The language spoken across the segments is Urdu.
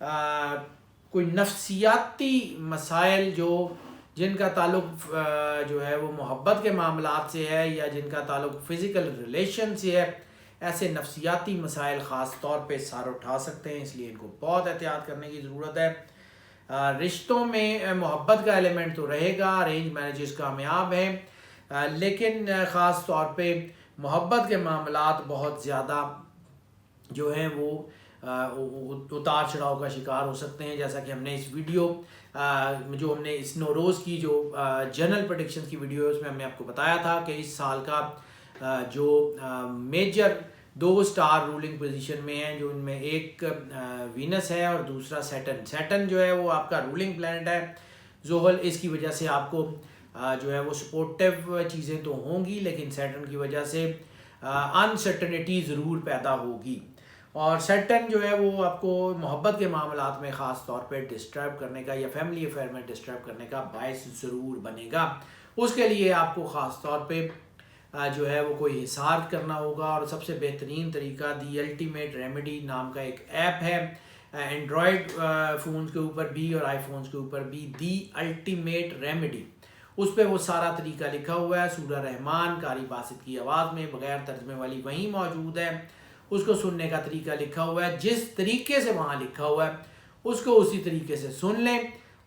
کوئی نفسیاتی مسائل جن کا تعلق جو ہے وہ محبت کے معاملات سے ہے یا جن کا تعلق فزیکل ریلیشن سے ہے، ایسے نفسیاتی مسائل خاص طور پہ سر اٹھا سکتے ہیں، اس لیے ان کو بہت احتیاط کرنے کی ضرورت ہے۔ رشتوں میں محبت کا ایلیمنٹ تو رہے گا، ارینج میرجز کامیاب ہیں، لیکن خاص طور پہ محبت کے معاملات بہت زیادہ جو ہیں وہ اتار چڑھاؤ کا شکار ہو سکتے ہیں، جیسا کہ ہم نے اس ویڈیو جو ہم نے اس نوروز کی جو جنرل پریڈکشن کی ویڈیو ہے اس میں ہم نے آپ کو بتایا تھا کہ اس سال کا جو میجر 2 اسٹار رولنگ پوزیشن میں ہیں، جو ان میں ایک وینس ہے اور دوسرا سیٹن جو ہے وہ آپ کا رولنگ پلانٹ ہے زحل، اس کی وجہ سے آپ کو جو ہے وہ سپورٹیو چیزیں تو ہوں گی، لیکن سیٹن کی وجہ سے انسرٹنٹی ضرور پیدا ہوگی، اور سیٹن جو ہے وہ آپ کو محبت کے معاملات میں خاص طور پہ ڈسٹرب کرنے کا یا فیملی افیئر میں ڈسٹرب کرنے کا باعث ضرور بنے گا۔ اس کے لیے آپ کو خاص طور پہ جو ہے وہ کوئی حساب کرنا ہوگا، اور سب سے بہترین طریقہ دی الٹیمیٹ ریمیڈی نام کا ایک ایپ ہے، اینڈرائڈ فونز کے اوپر بھی اور آئی فونز کے اوپر بھی، دی الٹیمیٹ ریمیڈی، اس پہ وہ سارا طریقہ لکھا ہوا ہے، سورہ رحمان قاری باسط کی آواز میں بغیر ترجمے والی وہیں موجود ہے، اس کو سننے کا طریقہ لکھا ہوا ہے، جس طریقے سے وہاں لکھا ہوا ہے اس کو اسی طریقے سے سن لیں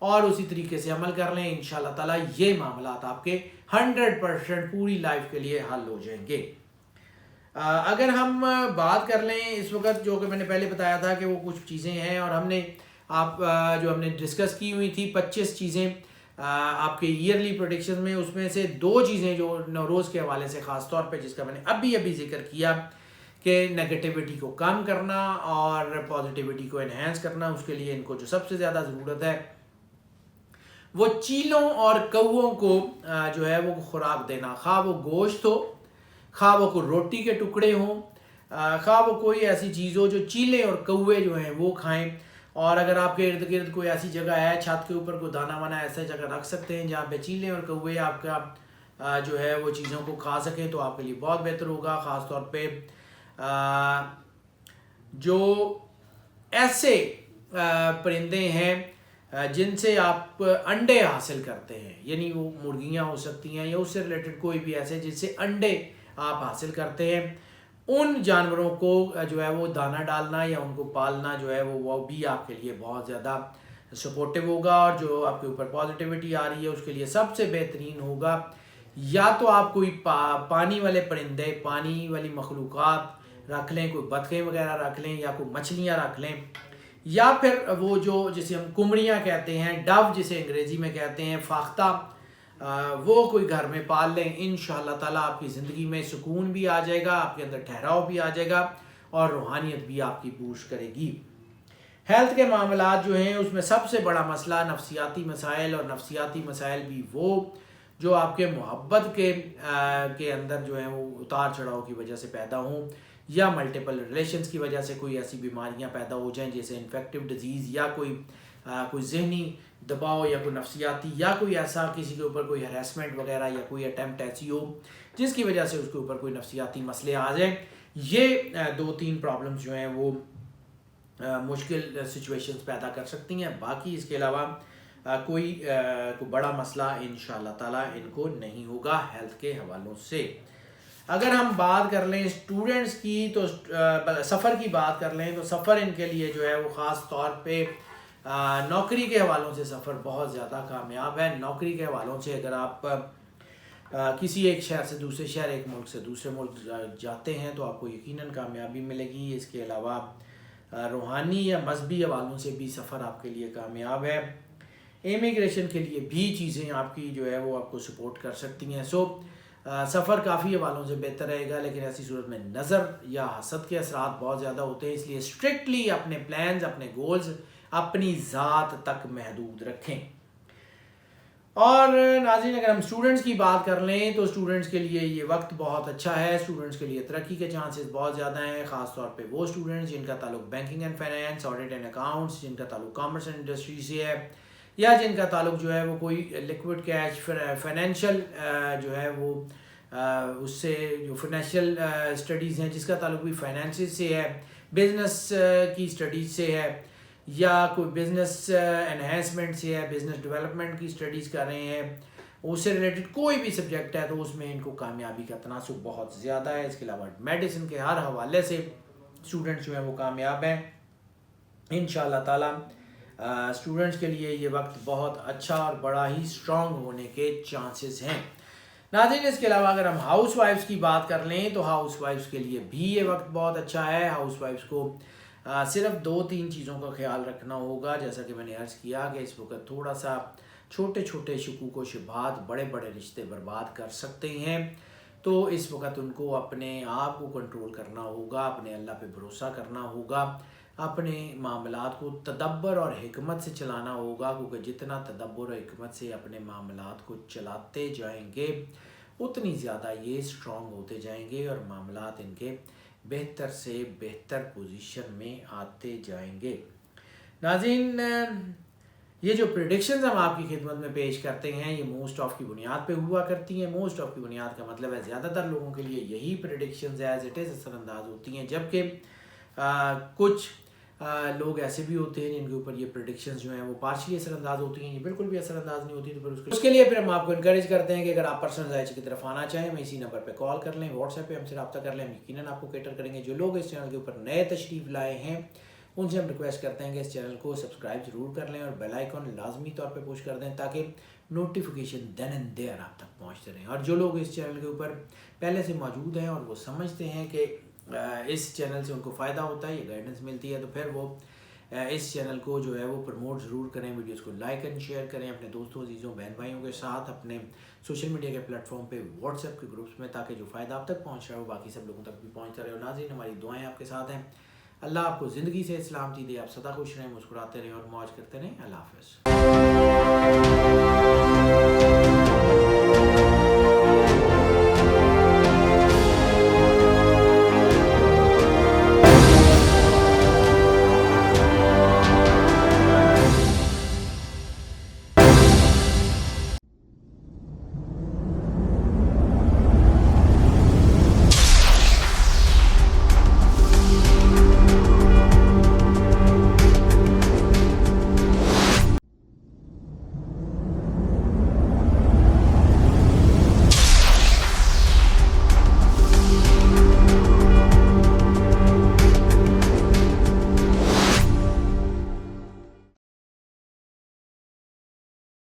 اور اسی طریقے سے عمل کر لیں، انشاءاللہ تعالیٰ یہ معاملات آپ کے 100% پوری لائف کے لیے حل ہو جائیں گے۔ اگر ہم بات کر لیں اس وقت، جو کہ میں نے پہلے بتایا تھا کہ وہ کچھ چیزیں ہیں اور ہم نے جو ہم نے ڈسکس کی ہوئی تھی 25 چیزیں آپ کے ایئرلی پروڈکشن میں، اس میں سے 2 چیزیں جو نوروز کے حوالے سے خاص طور پہ جس کا میں نے ابھی ذکر کیا کہ نیگیٹیوٹی کو کم کرنا اور پازیٹیوٹی کو انہینس کرنا، اس کے لیے ان کو جو سب سے زیادہ ضرورت ہے وہ چیلوں اور کووں کو جو ہے وہ خوراک دینا، خواہ وہ گوشت ہو، خواہ وہ کوئی روٹی کے ٹکڑے ہوں، خواہ وہ کوئی ایسی چیز ہو جو چیلے اور کوے جو ہیں وہ کھائیں، اور اگر آپ کے ارد گرد کوئی ایسی جگہ ہے چھت کے اوپر کوئی دانہ وانا ایسا جگہ رکھ سکتے ہیں جہاں پہ چیلے اور کوے آپ کا جو ہے وہ چیزوں کو کھا سکیں تو آپ کے لیے بہت بہتر ہوگا۔ خاص طور پہ جو ایسے پرندے ہیں جن سے آپ انڈے حاصل کرتے ہیں، یعنی وہ مرغیاں ہو سکتی ہیں یا اس سے ریلیٹڈ کوئی بھی ایسے جس سے انڈے آپ حاصل کرتے ہیں، ان جانوروں کو جو ہے وہ دانہ ڈالنا یا ان کو پالنا جو ہے وہ بھی آپ کے لیے بہت زیادہ سپورٹیو ہوگا، اور جو آپ کے اوپر پازیٹیوٹی آ رہی ہے اس کے لیے سب سے بہترین ہوگا یا تو آپ کوئی پانی والے پرندے، پانی والی مخلوقات رکھ لیں، کوئی بطخیں وغیرہ رکھ لیں یا کوئی مچھلیاں رکھ لیں، یا پھر وہ جو جسے ہم کمڑیاں کہتے ہیں، ڈو جسے انگریزی میں کہتے ہیں، فاختہ، وہ کوئی گھر میں پال لیں، انشاءاللہ تعالیٰ آپ کی زندگی میں سکون بھی آ جائے گا، آپ کے اندر ٹھہراؤ بھی آ جائے گا اور روحانیت بھی آپ کی پوش کرے گی۔ ہیلتھ کے معاملات جو ہیں اس میں سب سے بڑا مسئلہ نفسیاتی مسائل، اور نفسیاتی مسائل بھی وہ جو آپ کے محبت کے اندر جو ہیں وہ اتار چڑھاؤ کی وجہ سے پیدا ہوں، یا ملٹیپل ریلیشنز کی وجہ سے کوئی ایسی بیماریاں پیدا ہو جائیں جیسے انفیکٹیو ڈیزیز، یا کوئی ذہنی دباؤ، یا کوئی نفسیاتی، یا کوئی ایسا کسی کے اوپر کوئی ہریسمنٹ وغیرہ یا کوئی اٹیمپٹ ایسی ہو جس کی وجہ سے اس کے اوپر کوئی نفسیاتی مسئلے آ جائیں۔ یہ 2-3 پرابلمز جو ہیں وہ مشکل سچویشنز پیدا کر سکتی ہیں، باقی اس کے علاوہ کوئی بڑا مسئلہ انشاءاللہ تعالیٰ ان کو نہیں ہوگا ہیلتھ کے حوالوں سے۔ اگر ہم بات کر لیں اسٹوڈنٹس کی تو سفر کی بات کر لیں تو سفر ان کے لیے جو ہے وہ خاص طور پہ نوکری کے حوالوں سے سفر بہت زیادہ کامیاب ہے۔ نوکری کے حوالوں سے اگر آپ کسی ایک شہر سے دوسرے شہر، ایک ملک سے دوسرے ملک جاتے ہیں تو آپ کو یقیناً کامیابی ملے گی۔ اس کے علاوہ روحانی یا مذہبی حوالوں سے بھی سفر آپ کے لیے کامیاب ہے۔ امیگریشن کے لیے بھی چیزیں آپ کی جو ہے وہ آپ کو سپورٹ کر سکتی ہیں۔ سفر کافی حوالوں سے بہتر رہے گا، لیکن ایسی صورت میں نظر یا حسد کے اثرات بہت زیادہ ہوتے ہیں، اس لیے اسٹرکٹلی اپنے پلانز، اپنے گولز اپنی ذات تک محدود رکھیں۔ اور ناظرین اگر ہم اسٹوڈنٹس کی بات کر لیں تو اسٹوڈنٹس کے لیے یہ وقت بہت اچھا ہے، اسٹوڈنٹس کے لیے ترقی کے چانسز بہت زیادہ ہیں، خاص طور پہ وہ اسٹوڈنٹس جن کا تعلق banking and finance, audit and accounts, جن کا تعلق کامرس اینڈ انڈسٹری سے ہے، یا جن کا تعلق جو ہے وہ کوئی لیکوڈ کیش فائنینشیل جو ہے وہ اس سے جو فائنینشیل اسٹڈیز ہیں جس کا تعلق بھی فائنینسز سے ہے، بزنس کی اسٹڈیز سے ہے، یا کوئی بزنس انہینسمنٹ سے ہے، بزنس ڈیولپمنٹ کی اسٹڈیز کر رہے ہیں، اس سے ریلیٹڈ کوئی بھی سبجیکٹ ہے تو اس میں ان کو کامیابی کا تناسب بہت زیادہ ہے. اس کے علاوہ میڈیسن کے ہر حوالے سے اسٹوڈنٹس جو ہیں وہ کامیاب ہیں انشاءاللہ تعالیٰ. اسٹوڈنٹس کے لیے یہ وقت بہت اچھا اور بڑا ہی اسٹرانگ ہونے کے چانسز ہیں. ناظرین اس کے علاوہ اگر ہم ہاؤس وائفس کی بات کر لیں تو ہاؤس وائفس کے لیے بھی یہ وقت بہت اچھا ہے. ہاؤس وائفس کو صرف 2-3 چیزوں کا خیال رکھنا ہوگا. جیسا کہ میں نے عرض کیا کہ اس وقت تھوڑا سا چھوٹے چھوٹے شکوک و شبہات بڑے بڑے رشتے برباد کر سکتے ہیں، تو اس وقت ان کو اپنے آپ کو کنٹرول کرنا ہوگا، اپنے اللہ پہ بھروسہ کرنا ہوگا، اپنے معاملات کو تدبر اور حکمت سے چلانا ہوگا، کیونکہ جتنا تدبر اور حکمت سے اپنے معاملات کو چلاتے جائیں گے اتنی زیادہ یہ اسٹرانگ ہوتے جائیں گے اور معاملات ان کے بہتر سے بہتر پوزیشن میں آتے جائیں گے. ناظرین یہ جو پریڈکشنز ہم آپ کی خدمت میں پیش کرتے ہیں یہ موسٹ آف کی بنیاد پہ ہوا کرتی ہیں. موسٹ آف کی بنیاد کا مطلب ہے زیادہ تر لوگوں کے لیے یہی پریڈکشنز ایز اٹ از اثر انداز ہوتی ہیں، جبکہ کچھ لوگ ایسے بھی ہوتے ہیں جن کے اوپر یہ پریڈکشنز جو ہیں وہ پارشلی اثر انداز ہوتی ہیں، یہ بالکل بھی اثر انداز نہیں ہوتی. تو پھر اس کے لیے پھر ہم آپ کو انکریج کرتے ہیں کہ اگر آپ پرسنلائز کی طرف آنا چاہیں ہمیں اسی نمبر پہ کال کر لیں، واٹس ایپ پہ ہم سے رابطہ کر لیں، ہم یقیناً آپ کو کیٹر کریں گے. جو لوگ اس چینل کے اوپر نئے تشریف لائے ہیں ان سے ہم ریکویسٹ کرتے ہیں کہ اس چینل کو سبسکرائب ضرور کر لیں اور بیل آئیکن لازمی طور پہ پوش کر دیں تاکہ نوٹیفیکیشن دین اینڈ دیئر آپ تک پہنچتے رہیں. اور جو لوگ اس چینل کے اوپر پہلے سے موجود ہیں اور وہ سمجھتے ہیں کہ اس چینل سے ان کو فائدہ ہوتا ہے، یہ گائیڈنس ملتی ہے، تو پھر وہ اس چینل کو جو ہے وہ پروموٹ ضرور کریں، ویڈیوز کو لائک اینڈ شیئر کریں اپنے دوستوں عزیزوں بہن بھائیوں کے ساتھ، اپنے سوشل میڈیا کے پلیٹ فارم پہ واٹس ایپ کے گروپس میں، تاکہ جو فائدہ آپ تک پہنچ رہا ہے وہ باقی سب لوگوں تک بھی پہنچتا رہے. اور ناظرین ہماری دعائیں آپ کے ساتھ ہیں، اللہ آپ کو زندگی سے سلامتی دے، آپ سدا خوش رہیں، مسکراتے رہیں اور موج کرتے رہیں. اللہ حافظ.